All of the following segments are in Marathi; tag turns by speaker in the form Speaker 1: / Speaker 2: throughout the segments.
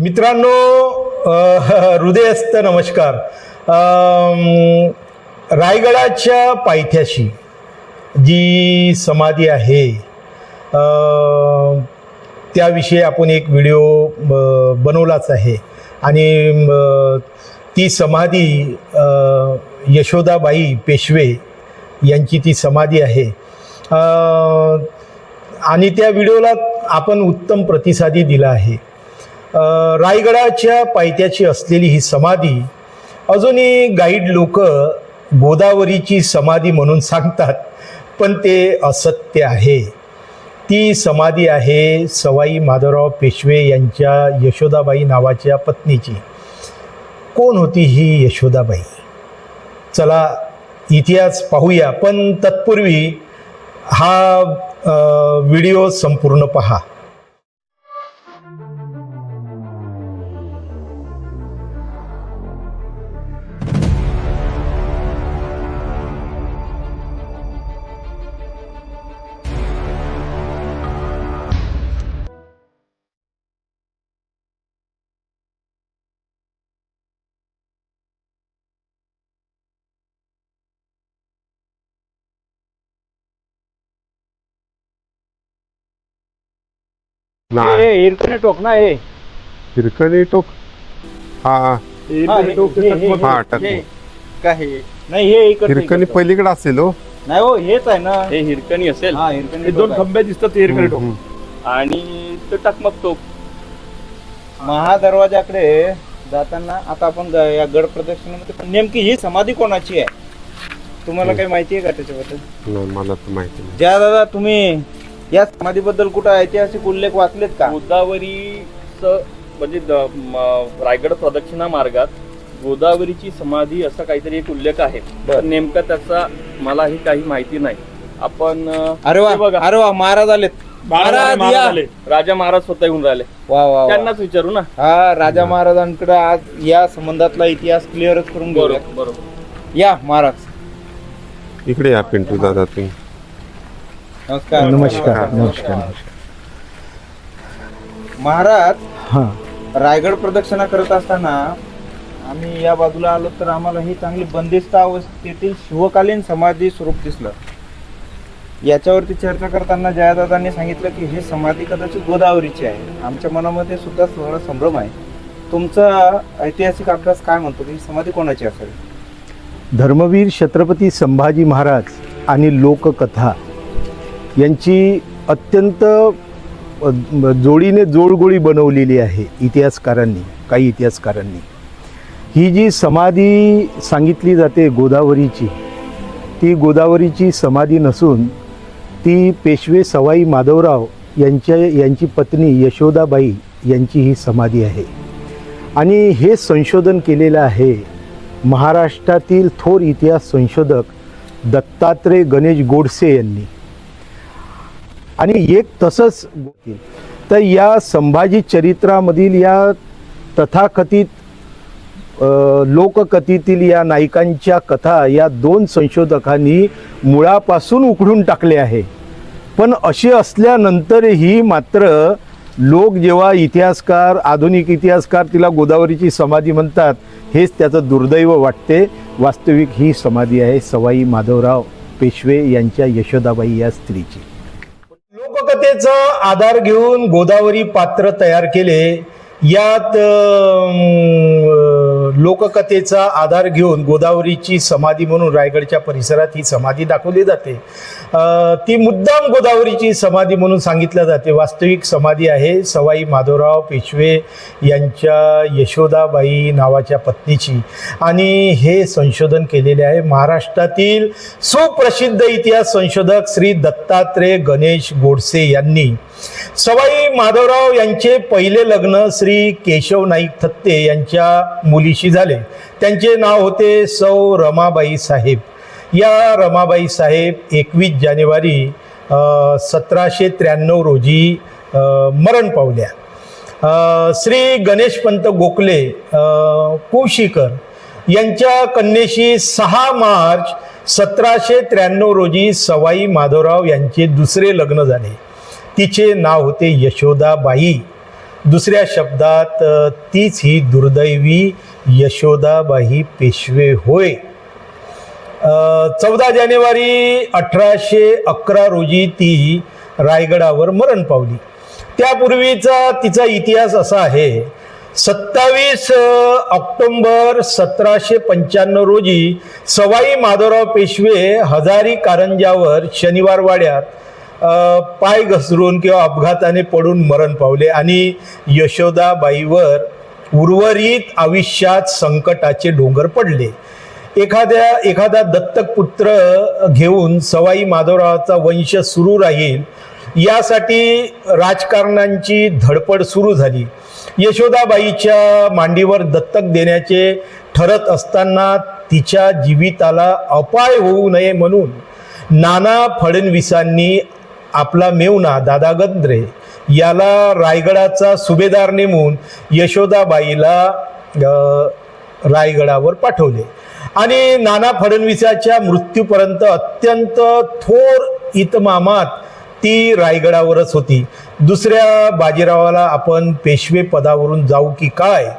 Speaker 1: मित्रांनो, हृदयस्थ नमस्कार. रायगडाच्या पायथ्याशी जी समाधी आहे त्याविषयी आपण एक व्हिडिओ बनवलाच आहे आणि ती समाधी यशोदाबाई पेशवे यांची ती समाधी आहे आणि त्या व्हिडिओला आपण उत्तम प्रतिसादी दिला आहे. रायगडाच्या पायथ्याची असलेली ही समाधी अजूनही गाईड लोक गोदावरीची समाधी म्हणून सांगतात, पण ते असत्य आहे. ती समाधी आहे सवाई माधवराव पेशवे यांच्या यशोदाबाई नावाच्या पत्नीची. कोण होती ही यशोदाबाई? चला इतिहास पाहूया, पण तत्पूर्वी हा व्हिडिओ संपूर्ण पहा.
Speaker 2: हिरकणी टोक ना हे
Speaker 3: हिरकणी टोक. हा
Speaker 2: हिरकणी टोक
Speaker 3: हा टक
Speaker 2: काय नाही हे
Speaker 3: हिरकणी पलीकडे असेल हो.
Speaker 2: नाही हो, हेच आहे ना,
Speaker 4: हे हिरकणी असेल.
Speaker 2: हा हिरकणी
Speaker 4: हे दोन खंबे दिसतात, हिरकणी टोक आणि ते टकमक टोक.
Speaker 2: महादरवाजाकडे जाताना आता आपण या गड प्रदक्षिणेमध्ये नेमकी ही समाधी कोणाची आहे तुम्हाला काही माहिती आहे का त्याच्याबद्दल?
Speaker 3: नाही, मला तर माहिती नाही.
Speaker 2: ज्या दादा तुम्ही या समाधीबद्दल कुठं ऐतिहासिक उल्लेख वाचलेत का?
Speaker 4: गोदावरीचं म्हणजे रायगड प्रदक्षिणा मार्गात गोदावरीची समाधी असा काहीतरी एक उल्लेख आहे. पण नेमका त्याचा मलाही काही माहिती नाही. आपण
Speaker 2: अरे वा,
Speaker 4: बघा,
Speaker 2: अरे वा, महाराज आलेत. महाराज या.
Speaker 4: राजा महाराज स्वतः येऊन राहिले.
Speaker 2: वा वा वा.
Speaker 4: त्यांनाच विचारू ना.
Speaker 2: हा, राजा महाराजांकडे आज या संबंधातला इतिहास क्लिअरच करून घेऊया.
Speaker 4: बरोबर.
Speaker 2: या महाराज.
Speaker 3: इकडे या पिंटू दादा तुम्ही.
Speaker 2: नमस्कार.
Speaker 1: नमस्कार. नमस्कार.
Speaker 2: महाराज,
Speaker 1: हां,
Speaker 2: रायगड प्रदक्षिणा करत असताना आम्ही या बाजूला आलो तर आम्हाला ही चांगली बंदिस्त अवस्थेतील शिवकालीन समाधी स्वरूप दिसलं. याच्यावरती चर्चा करताना जयादादांनी सांगितलं की ही समाधी कदाचित गोदावरीची आहे. आमच्या मनामध्ये सुद्धा थोडा संभ्रम आहे. तुमचा ऐतिहासिक अभ्यास काय म्हणतो की ही समाधी कोणाची असेल?
Speaker 1: धर्मवीर छत्रपती संभाजी महाराज आणि लोककथा यांची अत्यंत जोडीने जोडगोळी बनवलेली आहे इतिहासकारांनी, काही इतिहासकारांनी. ही जी समाधी सांगितली जाते गोदावरीची, ती समाधी नसून ती पेशवे सवाई माधवराव यांची पत्नी यशोदाबाई यांची ही समाधी आहे. आणि हे संशोधन केलेलं आहे महाराष्ट्रातील थोर इतिहास संशोधक दत्तात्रय गणेश गोडसे यांनी. आणि एक तसंच तर या संभाजी चरित्रामधील या तथाकथित लोककथेतील या नायकांच्या कथा या दोन संशोधकांनी मुळापासून उखडून टाकले आहे. पण असे असल्यानंतरही मात्र लोक जेव्हा इतिहासकार, आधुनिक इतिहासकार तिला गोदावरीची समाधी म्हणतात, हेच त्याचं दुर्दैव वाटते. वास्तविक ही समाधी आहे सवाई माधवराव पेशवे यांच्या यशोदाबाई या स्त्रीची. लोककथेचा आधार घेऊन गोदावरी पात्र तयार केले. यात लोककथेचा आधार घेऊन गोदावरीची समाधी म्हणून रायगडच्या परिसरात ही समाधी दाखवली जाते. ती मुद्दाम गोदावरीची समाधी म्हणून सांगितल्या जाते. वास्तविक समाधी आहे सवाई माधवराव पेशवे यांच्या यशोदाबाई नावाच्या पत्नीची. आणि हे संशोधन केलेले आहे महाराष्ट्रातील सुप्रसिद्ध इतिहास संशोधक श्री दत्तात्रय गणेश गोडसे यांनी. सवाई माधवराव यांचे पहिले लग्न श्री केशव नाईक थत्ते यांच्या मुलीशी झाले. त्यांचे नाव होते सौ रमाबाई साहेब. या रमाबाई साहेब 21 जानेवारी 1793 रोजी मरण पावल्या. श्री गणेशपंत गोखले कुशीकर यांच्या कन्येशी 6 मार्च 1793 रोजी सवाई माधवराव यांचे दुसरे लग्न झाले. तिचे नाव होते यशोदाबाई. दुसऱ्या शब्दात तीच ही दुर्दैवी यशोदाबाई पेशवे होय. 14 जानेवारी 1811 रोजी ती रायगडावर मरण पावली. त्यापूर्वीचा तिचा इतिहास असा आहे. 27 ऑक्टोंबर 1795 रोजी सवाई माधवराव पेशवे हजारी कारंजावर शनिवार वाड्यात पाय घसरून किंवा अपघाताने पडून मरण पावले आणि यशोदाबाईवर उर्वरित आयुष्यात संकटाचे डोंगर पडले. एखादा दत्तक पुत्र घेऊन सवाई माधवरावाचा वंश सुरू राहील यासाठी राजकारण्यांची धडपड सुरू झाली. यशोदाबाईच्या मांडीवर दत्तक देण्याचे ठरत असताना तिच्या जीविताला अपाय होऊ नये म्हणून नाना फडणवीसांनी आपला मेवणा दादा गंद्रे याला रायगडाचा सुभेदार नेमून यशोदाबाईला रायगडावर पाठवले आणि नाना फडणवीसाच्या मृत्यूपर्यंत अत्यंत थोर इतमामात ती रायगडावरच होती. दुसऱ्या बाजीरावाला आपण पेशवे पदावरून जाऊ की काय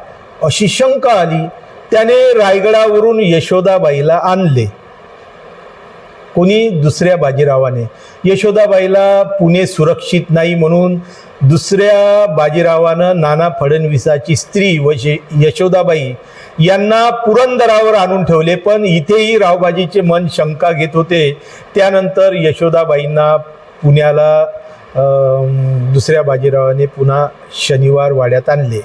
Speaker 1: अशी शंका आली. त्याने रायगडावरून यशोदाबाईला आणले. कोणी? दुसऱ्या बाजीरावाने. यशोदाबाईला पुणे सुरक्षित नाही म्हणून दुसऱ्या बाजीरावानं नाना फडणवीसाची स्त्री व यशोदाबाई यांना पुरंदरावर आणून ठेवले. पण इथेही रावबाजीचे मन शंका घेत होते. त्यानंतर यशोदाबाईंना पुण्याला दुसऱ्या बाजीरावाने पुन्हा शनिवार वाड्यात आणले.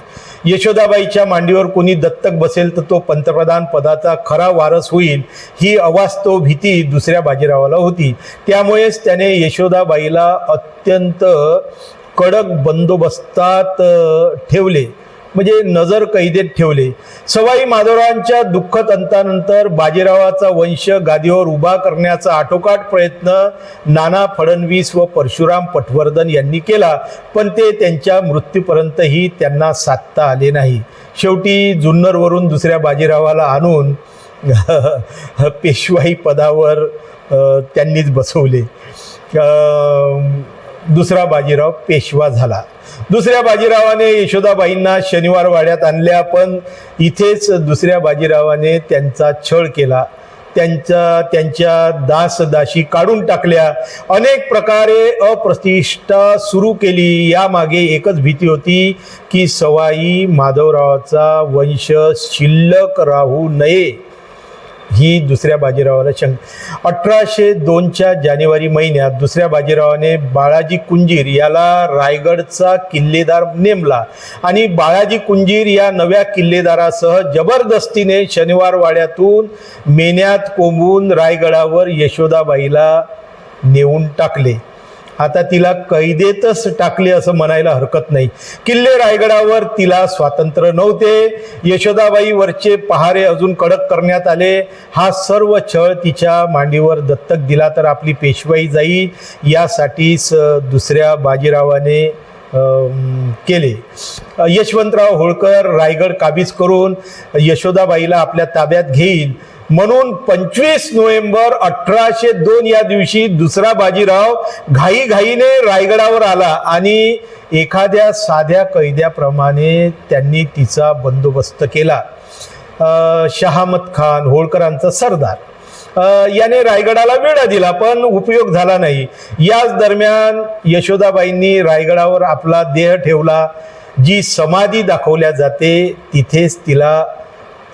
Speaker 1: यशोदाबाईच्या मांडीवर कोणी दत्तक बसेल तर तो पंतप्रधान पदाचा खरा वारस होईल ही अवास्तव भीती दुसऱ्या बाजीरावाला होती. त्यामुळेच त्याने यशोदाबाईला अत्यंत कडक बंदोबस्तात ठेवले, म्हणजे नजर कैदेत ठेवले. सवाई माधवरावांच्या दुःखद अंतानंतर बाजीरावाचा वंश गादीवर उभा करण्याचा आटोकाट प्रयत्न नाना फडणवीस व परशुराम पटवर्धन यांनी केला, पण ते त्यांच्या मृत्यूपर्यंतही त्यांना साधता आले नाही. शेवटी जुन्नरवरून दुसऱ्या बाजीरावाला आणून पेशवाई पदावर त्यांनीच बसवले. दुसरा बाजीराव पेशवा झाला. दुसऱ्या बाजीरावाने यशोदाबाईंना शनिवार वाड्यात आणल्या, पण इथेच दुसऱ्या बाजीरावाने त्यांचा छळ केला. त्यांच्या दासदासी काढून टाकल्या. अनेक प्रकारे अप्रतिष्ठा सुरू केली. यामागे एकच भीती होती की सवाई माधवरावाचा वंश शिल्लक राहू नये ही दुसऱ्या बाजीरावाला 1802च्या जानेवारी महिन्यात दुसऱ्या बाजीरावाने बाळाजी कुंजीर याला रायगडचा किल्लेदार नेमला आणि बाळाजी कुंजीर या नव्या किल्लेदारासह जबरदस्तीने शनिवार वाड्यातून मेन्यात कोंबून रायगडावर यशोदाबाईला नेऊन टाकले. आता तिला कैदेतच टाकले असं म्हणायला हरकत नाही. किल्ले रायगडावर तिला स्वातंत्र्य नव्हते. यशोदाबाईवरचे पहारे अजून कडक करण्यात आले. हा सर्व छळ तिच्या मांडीवर दत्तक दिला तर आपली पेशवाई जाईल यासाठीच दुसऱ्या बाजीरावाने केले. यशवंतराव होळकर रायगड काबीज करून यशोदाबाईला आपल्या ताब्यात घेईल म्हणून 25 नोव्हेंबर 1802 या दिवशी दुसरा बाजीराव घाईघाईने रायगडावर आला आणि एखाद्या साध्या कैद्याप्रमाणे त्यांनी तिचा बंदोबस्त केला. शहामत खान होळकरांचा सरदार याने रायगडाला वेढा दिला, पण उपयोग झाला नाही. याच दरम्यान यशोदाबाईंनी रायगडावर आपला देह ठेवला. जी समाधी दाखवल्या जाते तिथेच तिला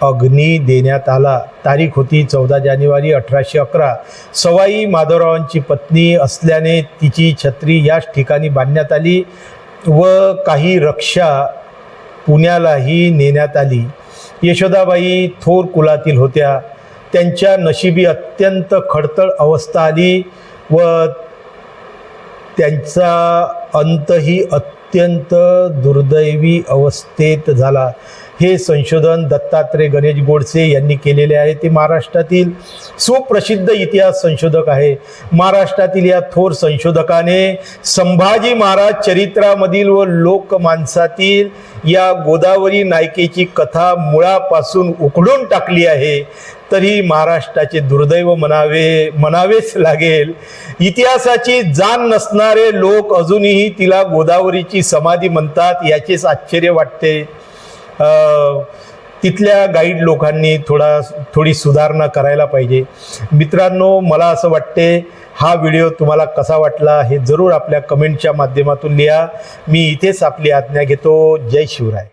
Speaker 1: अग्नी देण्यात आला. तारीख होती 14 जानेवारी 1811. सवाई माधवरावांची पत्नी असल्याने तिची छत्री याच ठिकाणी बांधण्यात आली व काही रक्षा पुण्यालाही नेण्यात आली. यशोदाबाई थोर कुलातील होत्या. त्यांच्या नशिबी अत्यंत खडतळ अवस्था आली व त्यांचा अंतही अत्यंत दुर्दैवी अवस्थेत झाला. हे संशोधन दत्तात्रय गणेश गोडसे यांनी केलेले आहे. ते महाराष्ट्रातील सुप्रसिद्ध इतिहास संशोधक आहे. महाराष्ट्रातील या थोर संशोधकाने संभाजी महाराज चरित्रामधील व लोकमानसातील या गोदावरी नायिकेची कथा मुळापासून उखडून टाकली आहे. तरी महाराष्ट्राचे दुर्दैव म्हणावेच लागेल. इतिहासाची जाण नसणारे लोक अजूनही तिला गोदावरीची समाधी म्हणतात. याचेच आश्चर्य वाटते. तिथल्या गाईड लोकांनी थोडी सुधारणा करायला पाहिजे. मित्रांनो, मला असं वाटते हा व्हिडिओ तुम्हाला कसा वाटला हे जरूर आपल्या कमेंटच्या माध्यमातून लिहा. मी इथेच आपली आज्ञा घेतो. जय शिवराय.